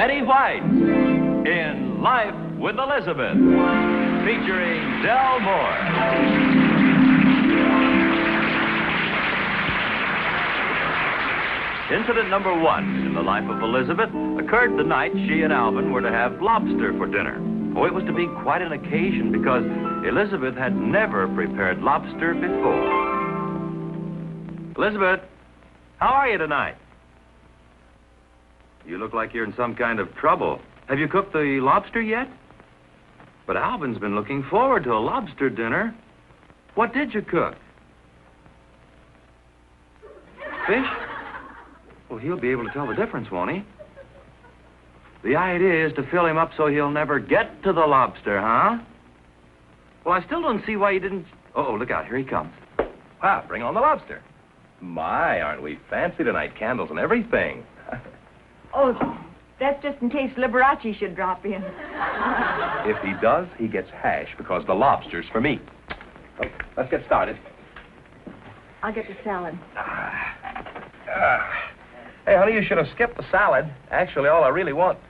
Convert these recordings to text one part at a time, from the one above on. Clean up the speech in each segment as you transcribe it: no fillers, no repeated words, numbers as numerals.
Betty White in Life with Elizabeth, featuring Del Moore. Incident number 1 in the life of Elizabeth occurred the night she and Alvin were to have lobster for dinner. Oh, it was to be quite an occasion because Elizabeth had never prepared lobster before. Elizabeth, how are you tonight? You look like you're in some kind of trouble. Have you cooked the lobster yet? But Alvin's been looking forward to a lobster dinner. What did you cook? Fish? Well, he'll be able to tell the difference, won't he? The idea is to fill him up so he'll never get to the lobster, huh? Well, I still don't see why you didn't... Oh, look out, here he comes. Wow, bring on the lobster. My, aren't we fancy tonight, candles and everything. Oh, that's just in case Liberace should drop in. If he does, he gets hash because the lobster's for me. So, let's get started. I'll get the salad. Hey, honey, you should have skipped the salad. Actually, all I really want...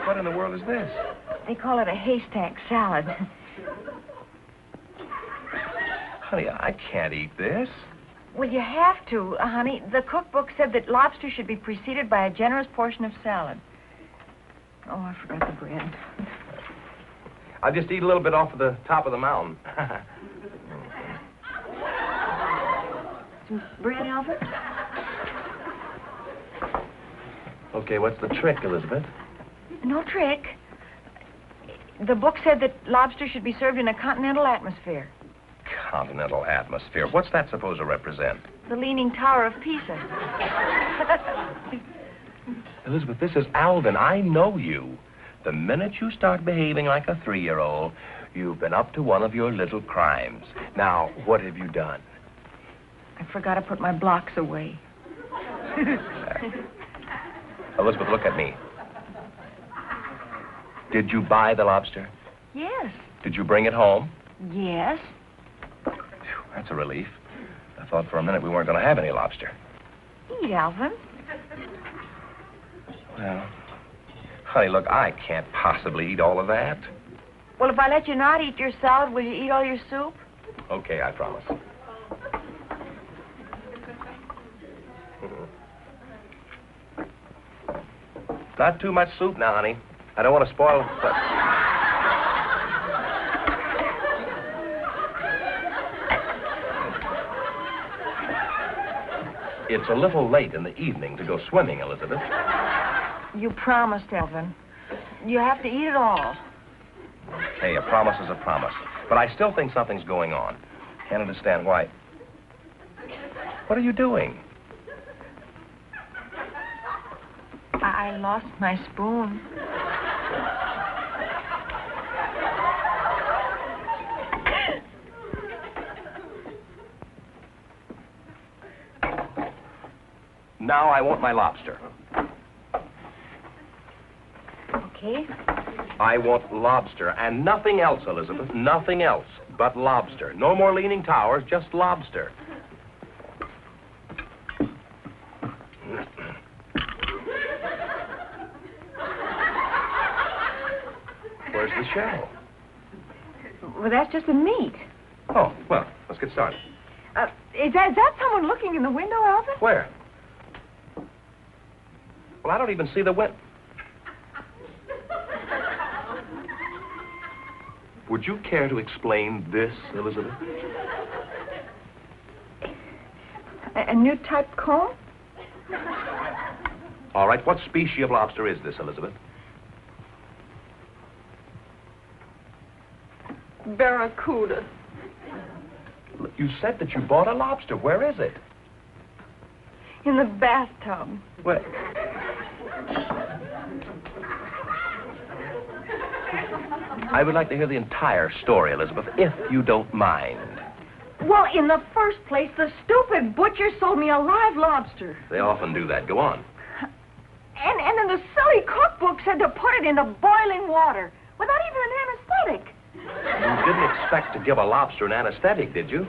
What in the world is this? They call it a haystack salad. Honey, I can't eat this. Well, you have to, honey. The cookbook said that lobster should be preceded by a generous portion of salad. Oh, I forgot the bread. I'll just eat a little bit off of the top of the mountain. Some bread, Alvin? Okay, what's the trick, Elizabeth? No trick. The book said that lobster should be served in a continental atmosphere. Continental atmosphere. What's that supposed to represent? The Leaning Tower of Pisa. Elizabeth, this is Alvin. I know you. The minute you start behaving like a 3-year-old, you've been up to one of your little crimes. Now, what have you done? I forgot to put my blocks away. Elizabeth, look at me. Did you buy the lobster? Yes. Did you bring it home? Yes. Phew, that's a relief. I thought for a minute we weren't going to have any lobster. Eat, Alvin. Well, honey, look, I can't possibly eat all of that. Well, if I let you not eat your salad, will you eat all your soup? Okay, I promise. Not too much soup now, honey. I don't want to spoil... It's a little late in the evening to go swimming, Elizabeth. You promised, Alvin. You have to eat it all. Hey, a promise is a promise. But I still think something's going on. Can't understand why. What are you doing? I lost my spoon. Now I want my lobster. Okay. I want lobster and nothing else, Elizabeth. Nothing else but lobster. No more leaning towers, just lobster. Where's the shell? Well, that's just the meat. Oh, well, let's get started. Is that someone looking in the window, Alvin? Where? Well, I don't even see the window. Would you care to explain this, Elizabeth? A new type comb? All right, what species of lobster is this, Elizabeth? Barracuda. You said that you bought a lobster. Where is it? In the bathtub. Where? I would like to hear the entire story, Elizabeth, if you don't mind. Well, in the first place, the stupid butcher sold me a live lobster. They often do that. Go on. And then the silly cookbook said to put it into boiling water without even an anesthetic. You didn't expect to give a lobster an anesthetic, did you?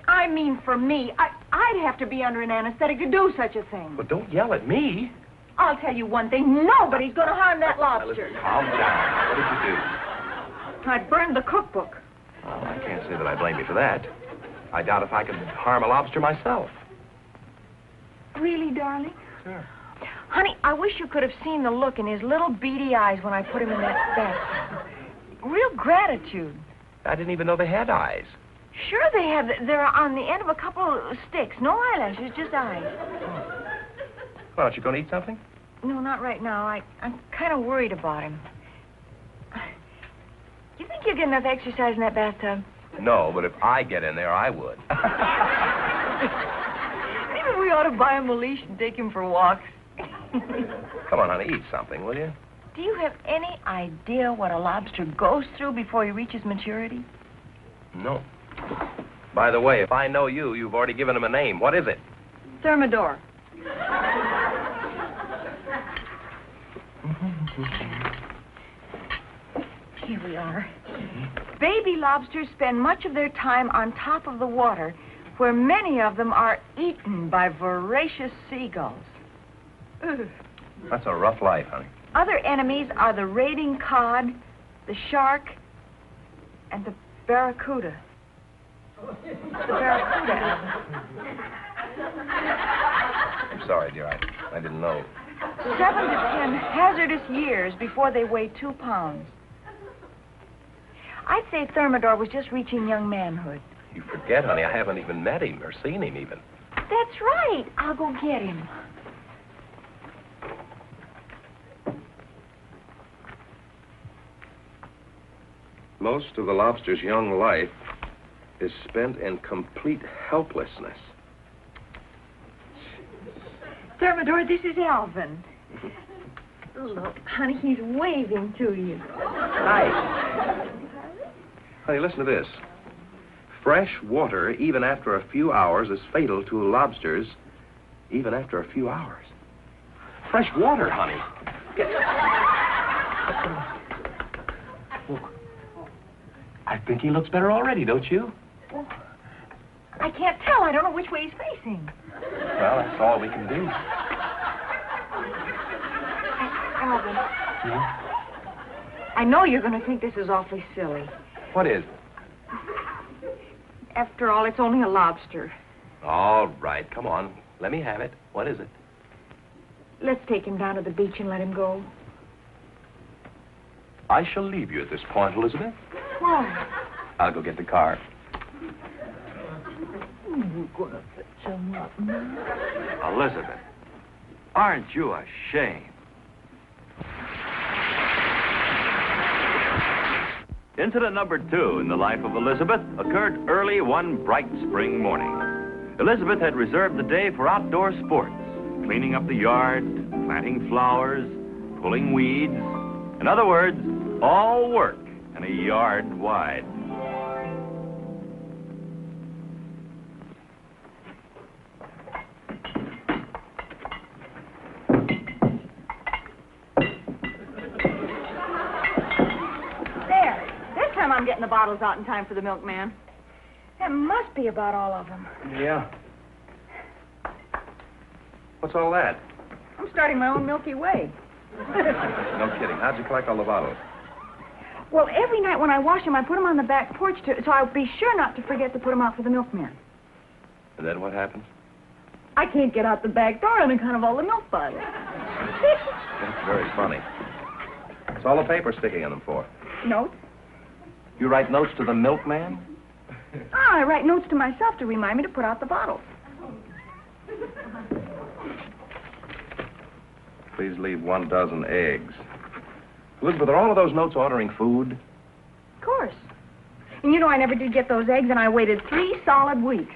I mean for me. I'd have to be under an anesthetic to do such a thing. Well, don't yell at me. I'll tell you one thing. Nobody's going to harm that Now, lobster. listen, calm down. What did you do? I burned the cookbook. Well, I can't say that I blame you for that. I doubt if I could harm a lobster myself. Really, darling? Sure. Honey, I wish you could have seen the look in his little beady eyes when I put him in that bath. Real gratitude. I didn't even know they had eyes. Sure they have. They're on the end of a couple of sticks. No eyelashes, just eyes. Well, aren't you going to eat something? No, not right now. I'm kind of worried about him. You think you'll get enough exercise in that bathtub? No, but if I get in there, I would. Maybe we ought to buy him a leash and take him for walks. Come on, honey, eat something, will you? Do you have any idea what a lobster goes through before he reaches maturity? No. By the way, if I know you, you've already given him a name. What is it? Thermidor. Here we are. Baby lobsters spend much of their time on top of the water, where many of them are eaten by voracious seagulls. Ugh. That's a rough life, honey. Other enemies are the raiding cod, the shark, and the barracuda. The barracuda, Alvin. I'm sorry, dear. I didn't know. 7 to 10 hazardous years before they weigh 2 pounds. I'd say Thermidor was just reaching young manhood. You forget, honey, I haven't even met him or seen him even. That's right. I'll go get him. Most of the lobster's young life is spent in complete helplessness. Thermidor, this is Alvin. Look, honey, he's waving to you. Hi. Honey, listen to this. Fresh water, even after a few hours, is fatal to lobsters, even after a few hours. Fresh water, honey. Look. I think he looks better already, don't you? Well, I can't tell. I don't know which way he's facing. Well, that's all we can do. Alvin. I know you're going to think this is awfully silly. What is? After all, it's only a lobster. All right, come on. Let me have it. What is it? Let's take him down to the beach and let him go. I shall leave you at this point, Elizabeth. Why? I'll go get the car. We're going to fetch him up now. Elizabeth, aren't you ashamed? Incident number 2 in the life of Elizabeth occurred early one bright spring morning. Elizabeth had reserved the day for outdoor sports, cleaning up the yard, planting flowers, pulling weeds. In other words, all work and a yard wide. I'm getting the bottles out in time for the milkman. That must be about all of them. Yeah. What's all that? I'm starting my own Milky Way. No kidding. How'd you collect all the bottles? Well, every night when I wash them, I put them on the back porch so I'll be sure not to forget to put them out for the milkman. And then what happens? I can't get out the back door on account of all the milk bottles. That's very funny. What's all the paper sticking in them for? Notes? You write notes to the milkman? I write notes to myself to remind me to put out the bottles. Please leave 1 dozen eggs. Elizabeth, are all of those notes ordering food? Of course. And you know I never did get those eggs, and I waited 3 solid weeks.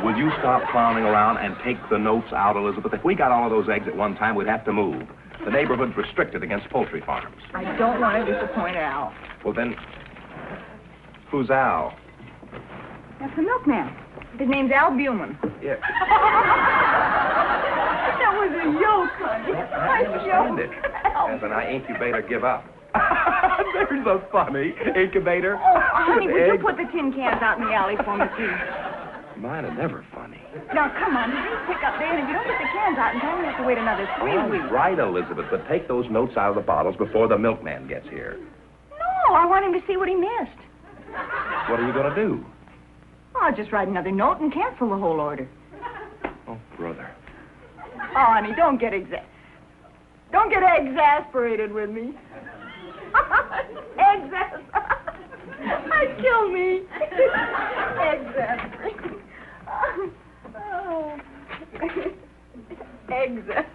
Will you stop clowning around and take the notes out, Elizabeth? If we got all of those eggs at one time, we'd have to move. The neighborhood's restricted against poultry farms. I don't want to disappoint Al. Well, then, who's Al? That's the milkman. His name's Al Buman. Yeah. That was a yoke, honey. I understand it. As an incubator give up. There's a funny incubator. Oh, honey, would you put the tin cans out in the alley for me, please? Mine are never funny. Now, come on. The big pickup day, and if you don't get the cans out in time, you have to wait another 3 weeks. Right, Elizabeth, but take those notes out of the bottles before the milkman gets here. No, I want him to see what he missed. What are you going to do? Oh, I'll just write another note and cancel the whole order. Oh, brother. Oh, honey, don't get exasperated with me. I'd kill me. Exasperated. Oh. Exasperated.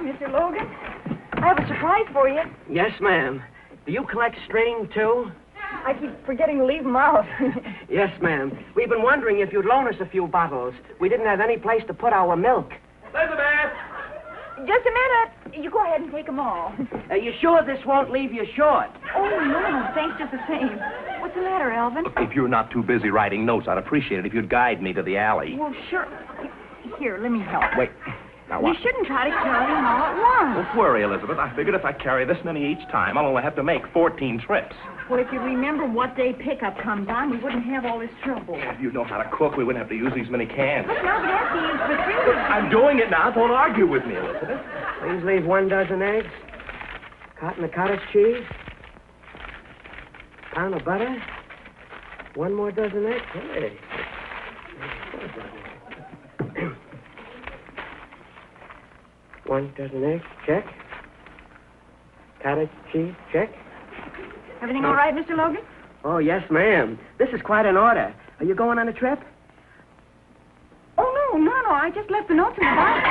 Mr. Logan, I have a surprise for you. Yes, ma'am. Do you collect string, too? I keep forgetting to leave them out. Yes, ma'am. We've been wondering if you'd loan us a few bottles. We didn't have any place to put our milk. Elizabeth! Just a minute. You go ahead and take them all. Are you sure this won't leave you short? Oh, no. Thanks just the same. What's the matter, Alvin? Look, if you're not too busy writing notes, I'd appreciate it if you'd guide me to the alley. Well, sure. Here, let me help. Wait. Now, You what? shouldn't try to carry them all at once. Don't worry, Elizabeth. I figured if I carry this many each time, I'll only have to make 14 trips. Well, if you remember what day pickup comes on, we wouldn't have all this trouble. If you know how to cook, we wouldn't have to use these many cans. Look, now, but that's the age for 3 weeks. I'm doing it now. Don't argue with me, Elizabeth. Please leave 1 dozen eggs, carton of cottage cheese, pound of butter, 1 more dozen eggs. Hey. 1 dozen eggs, check. Cottage cheese, check. Everything all right, Mr. Logan? Oh, yes, ma'am. This is quite an order. Are you going on a trip? Oh, no. I just left the notes in the box.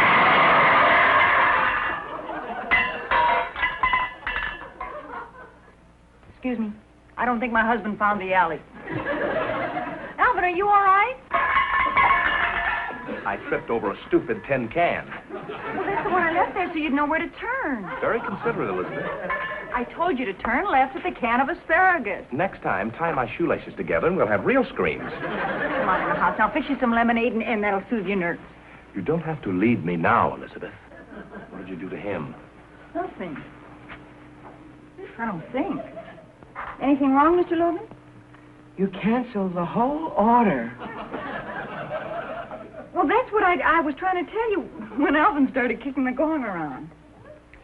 Excuse me. I don't think my husband found the alley. Alvin, are you all right? I tripped over a stupid tin can. Well, that's the one I left there so you'd know where to turn. Very considerate, Elizabeth. I told you to turn left at the can of asparagus. Next time, tie my shoelaces together and we'll have real screams. Come on in the house. Now, fix you some lemonade and that'll soothe your nerves. You don't have to lead me now, Elizabeth. What did you do to him? Nothing. I don't think. Anything wrong, Mr. Logan? You canceled the whole order. Well, that's what I was trying to tell you when Alvin started kicking the gong around.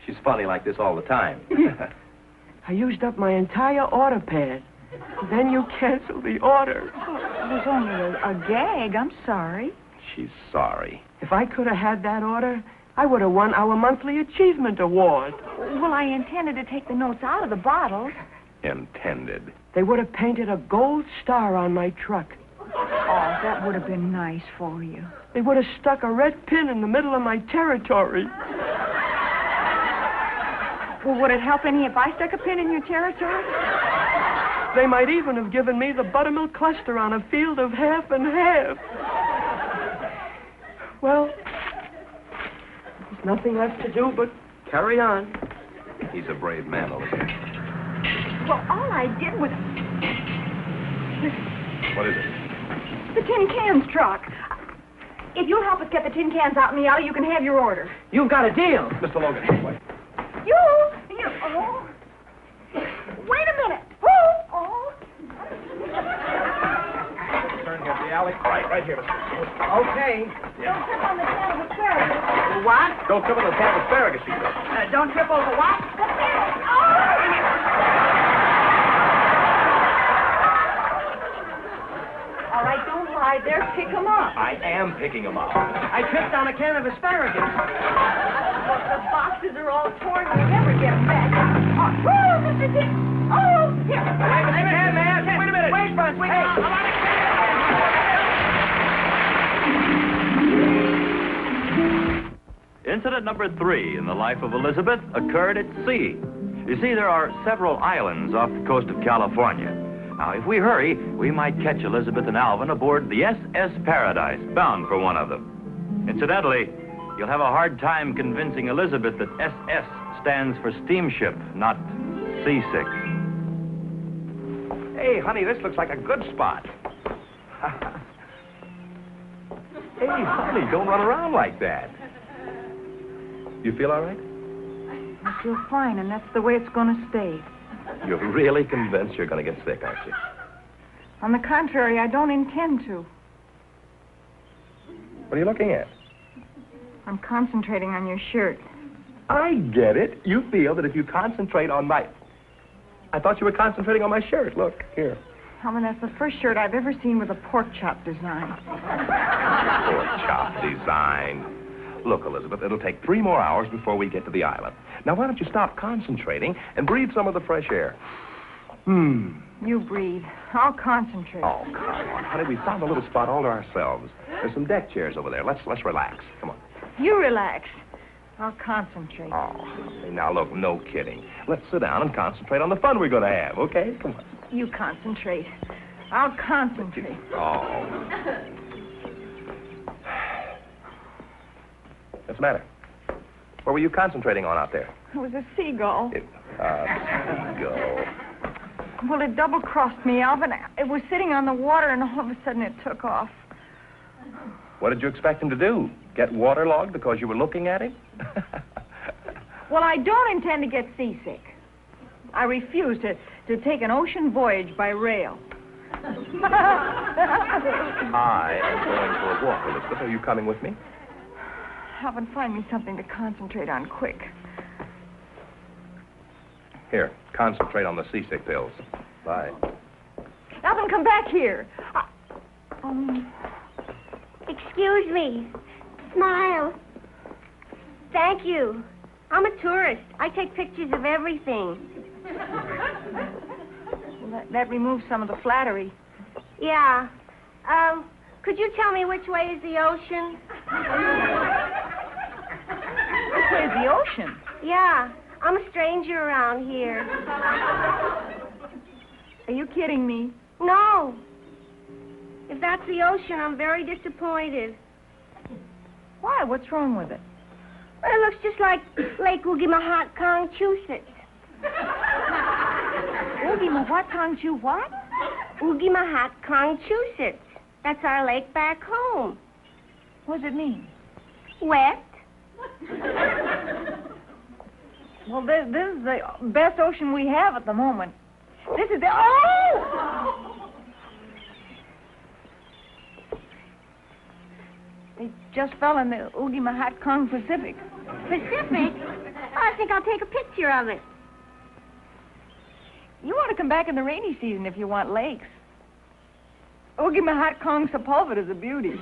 She's funny like this all the time. I used up my entire order pad. Then you canceled the order. It was only a gag. I'm sorry. She's sorry. If I could have had that order, I would have won our monthly achievement award. Well, I intended to take the notes out of the bottles. Intended. They would have painted a gold star on my truck. Oh, that would have been nice for you. They would have stuck a red pin in the middle of my territory. Well, would it help any if I stuck a pin in your territory? They might even have given me the buttermilk cluster on a field of half and half. Well, there's nothing left to do but carry on. He's a brave man, Elizabeth. Well, all I did was... What is it? The tin cans truck. If you'll help us get the tin cans out in the alley, you can have your order. You've got a deal. Mr. Logan, wait. You... Oh. Wait a minute. Oh. Turn here, the alley. Right here, Mr. Okay. Don't trip on the can of asparagus. What? Don't trip on the can of asparagus, she said. Don't trip over what? The can. Oh! All right, don't hide there. Pick them up. I am picking them up. I tripped on a can of asparagus. Look, the boxes are all torn. We'll never get them back. Oh, Mr. Dick. Oh, here. Wait a minute. Wait, Buzz. Wait. Incident number 3 in the life of Elizabeth occurred at sea. You see, there are several islands off the coast of California. Now, if we hurry, we might catch Elizabeth and Alvin aboard the SS Paradise, bound for one of them. Incidentally, you'll have a hard time convincing Elizabeth that SS stands for steamship, not seasick. Hey, honey, this looks like a good spot. Hey, honey, don't run around like that. You feel all right? I feel fine, and that's the way it's going to stay. You're really convinced you're going to get sick, aren't you? On the contrary, I don't intend to. What are you looking at? I'm concentrating on your shirt. I get it. You feel that if you concentrate on my... I thought you were concentrating on my shirt. Look, here. Alvin, that's the first shirt I've ever seen with a pork chop design. Pork chop design. Look, Elizabeth, it'll take 3 more hours before we get to the island. Now, why don't you stop concentrating and breathe some of the fresh air? You breathe. I'll concentrate. Oh, come on, honey. We found a little spot all to ourselves. There's some deck chairs over there. Let's relax. Come on. You relax. I'll concentrate. Oh, honey, now, look, no kidding. Let's sit down and concentrate on the fun we're going to have, okay? Come on. You concentrate. I'll concentrate. Oh. What's the matter? What were you concentrating on out there? It was a seagull. Seagull. Well, it double-crossed me, Alvin. It was sitting on the water, and all of a sudden it took off. What did you expect him to do? Get waterlogged because you were looking at him? Well, I don't intend to get seasick. I refuse to take an ocean voyage by rail. I am going for a walk, Elizabeth. Are you coming with me? Alvin, find me something to concentrate on quick. Here, concentrate on the seasick pills. Bye. Alvin, come back here. Excuse me. Smile. Thank you. I'm a tourist. I take pictures of everything. Well, that removes some of the flattery. Yeah. Could you tell me which way is the ocean? Which way is the ocean? Yeah. I'm a stranger around here. Are you kidding me? No. If that's the ocean, I'm very disappointed. Why? What's wrong with it? Well, it looks just like Lake Oogie-Ma-Hot-Kong-Chusett. Oogie-Ma-What-Kong-Chu what? Oogie-Ma-Hot-Kong-Chusett. That's our lake back home. What does it mean? Wet. Well, this is the best ocean we have at the moment. This is the... Oh! They just fell in the Oogie-Ma-Hot-Kong Pacific. Pacific? I think I'll take a picture of it. You want to come back in the rainy season if you want lakes. Oogie-Ma-Hot-Kong Sepulveda is a beauty.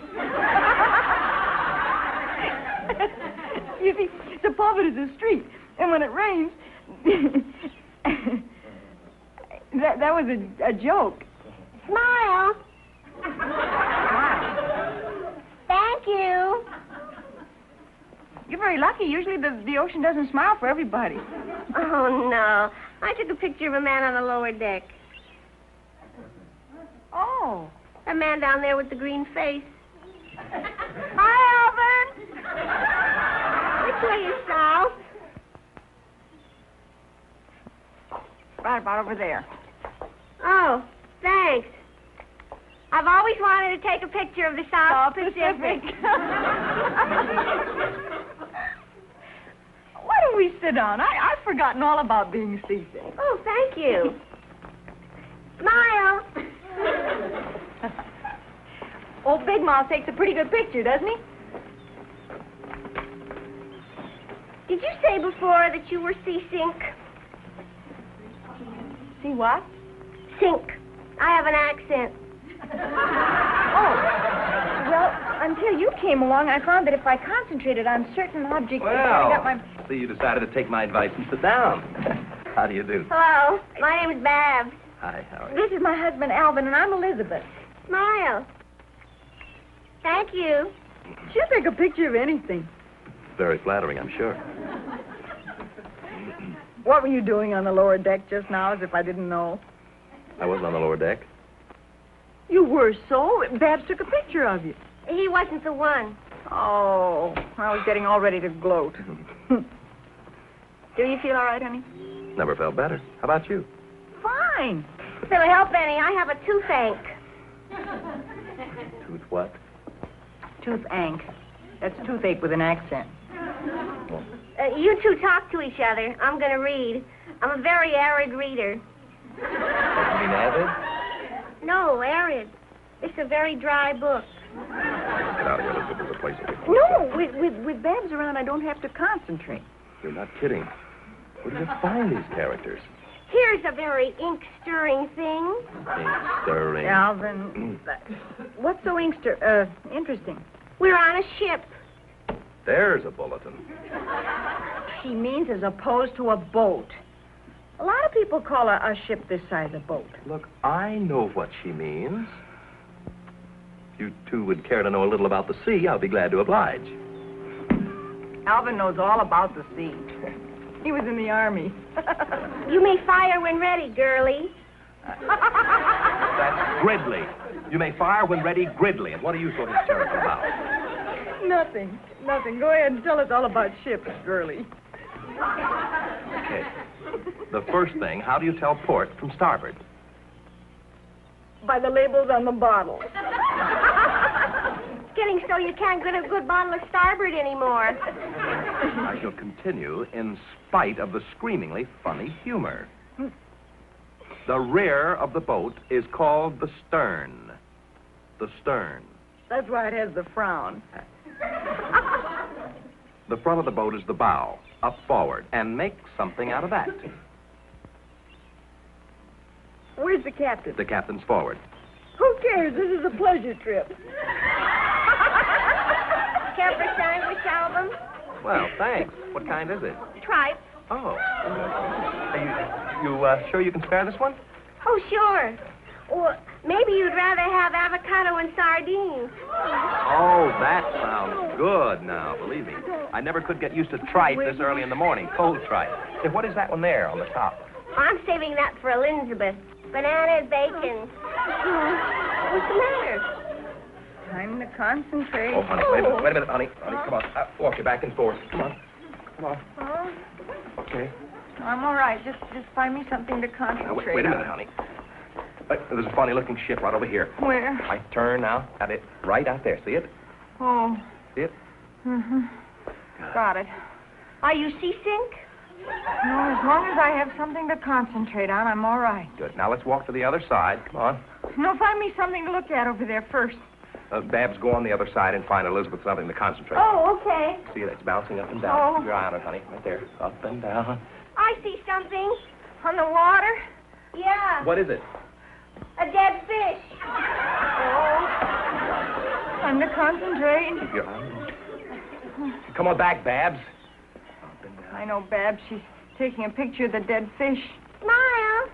You see, Sepulveda is a street, and when it rains... that was a joke. Smile. Thank you. You're very lucky. Usually the ocean doesn't smile for everybody. Oh, no. I took a picture of a man on the lower deck. Oh. A man down there with the green face. Hi, Alvin. Which way is south? Right about over there. Oh, thanks. I've always wanted to take a picture of the South Pacific. Why don't we sit down? I've forgotten all about being seasick. Oh, thank you. Smile. Old Big Mouth takes a pretty good picture, doesn't he? Did you say before that you were seasink? See what? Sink. I have an accent. Oh. Well, until you came along, I found that if I concentrated on certain objects... I got my... So you decided to take my advice and sit down. How do you do? Hello. My name is Babs. Hi, how are you? This is my husband, Alvin, and I'm Elizabeth. Smile. Thank you. She'll take a picture of anything. Very flattering, I'm sure. What were you doing on the lower deck just now, as if I didn't know? I wasn't on the lower deck. You were so. Babs took a picture of you. He wasn't the one. Oh, I was getting all ready to gloat. Do you feel all right, honey? Never felt better. How about you? Fine. Phil, help Benny. I have a toothache. Tooth what? Toothache. That's toothache with an accent. You two talk to each other. I'm going to read. I'm a very arid reader. You mean avid? No, arid. It's a very dry book. Get out of here. Let's go to the place. No, with Babs around, I don't have to concentrate. You're not kidding. Where do you find these characters? Here's a very ink-stirring thing. Stirring. Alvin, what's so interesting? We're on a ship. There's a bulletin. She means as opposed to a boat. A lot of people call a ship this size a boat. Look, I know what she means. If you two would care to know a little about the sea, I'll be glad to oblige. Alvin knows all about the sea. He was in the Army. You may fire when ready, girlie. That's Gridley. You may fire when ready, Gridley. And what are you so hysterical about? Nothing. Go ahead and tell us all about ships, girlie. Okay. The first thing, how do you tell port from starboard? By the labels on the bottle. Getting so you can't get a good bottle of starboard anymore. I shall continue in spite of the screamingly funny humor. The rear of the boat is called the stern. The stern. That's why it has the frown. The front of the boat is the bow, up forward, and make something out of that. Where's the captain? The captain's forward. Who cares? This is a pleasure trip. Care for a sandwich, Alvin? Well, thanks. What kind is it? Tripe. Oh. Are you sure you can spare this one? Oh, sure. Or maybe you'd rather have avocado and sardines. Oh, that sounds good now, believe me. I never could get used to tripe this early in the morning, cold tripe. Say, what is that one there on the top? I'm saving that for Elizabeth. Bananas, bacon. What's the matter? Time to concentrate. Oh, honey, wait a minute, honey. Honey, come on. Walk you back and forth. Come on. Oh, Okay. I'm all right. Just find me something to Now, concentrate wait a on. minute, honey. There's a funny-looking ship right over here. Where? I turn now. At it. Right out there. See it? Oh. See it? Mm-hmm. Got it. Are you seasick? No, as long as I have something to concentrate on, I'm all right. Good. Now let's walk to the other side. Come on. No, find me something to look at over there first. Babs, go on the other side and find Elizabeth something to concentrate on. Oh, okay. See it? It's bouncing up and down. Oh. Keep your eye on it, honey. Right there. Up and down. I see something. On the water? Yeah. What is it? A dead fish. Oh. Time to concentrate. Keep your eye on it. Come on back, Babs. Up and down. I know, Babs. She's taking a picture of the dead fish. Smile.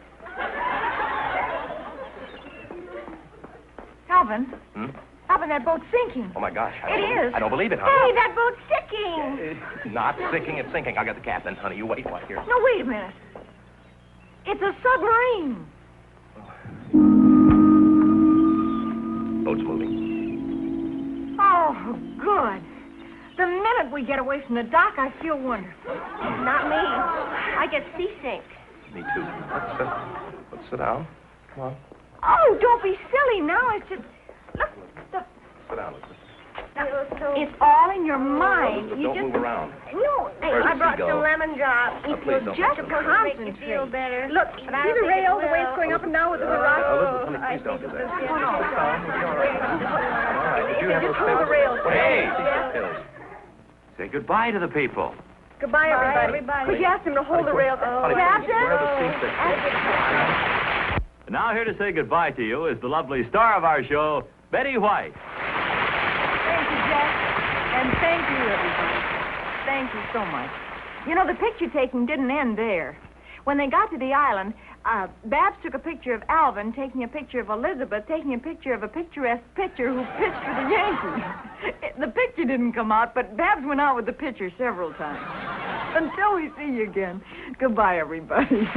Alvin. Hmm? Alvin, that boat's sinking. Oh, my gosh. It is. I don't believe it, honey. Hey, that boat's sinking. It's not sinking, it's sinking. I'll get the captain, honey. You wait right here. No, wait a minute. It's a submarine. Boat's moving. Oh, good. The minute we get away from the dock, I feel wonderful. Not me. I get seasick. Me too. Let's sit down. Come on. Oh, don't be silly now. It's just... Look, Sit down, Elizabeth. it's all in your mind. Elizabeth, You don't just... move around. No, Where's I the brought seagull? some lemon drops. Please don't. just Make you concentrate. feel better. Look, But see I the don't think rail, it the way it's will. going up and down with the rock? Elizabeth, honey, please don't do that. Oh, no. All right. Did you have Just those hold the rails. Hey! pills? Say goodbye to the people. Goodbye, everybody. Could you ask him to hold the rails? Honey, Captain? where are the seasick pills? And now here to say goodbye to you is the lovely star of our show, Betty White. Thank you, Jack. And thank you, everybody. Thank you so much. You know, the picture taking didn't end there. When they got to the island, Babs took a picture of Alvin, taking a picture of Elizabeth, taking a picture of a picturesque pitcher who pitched for the Yankees. The picture didn't come out, but Babs went out with the picture several times. Until we see you again. Goodbye, everybody.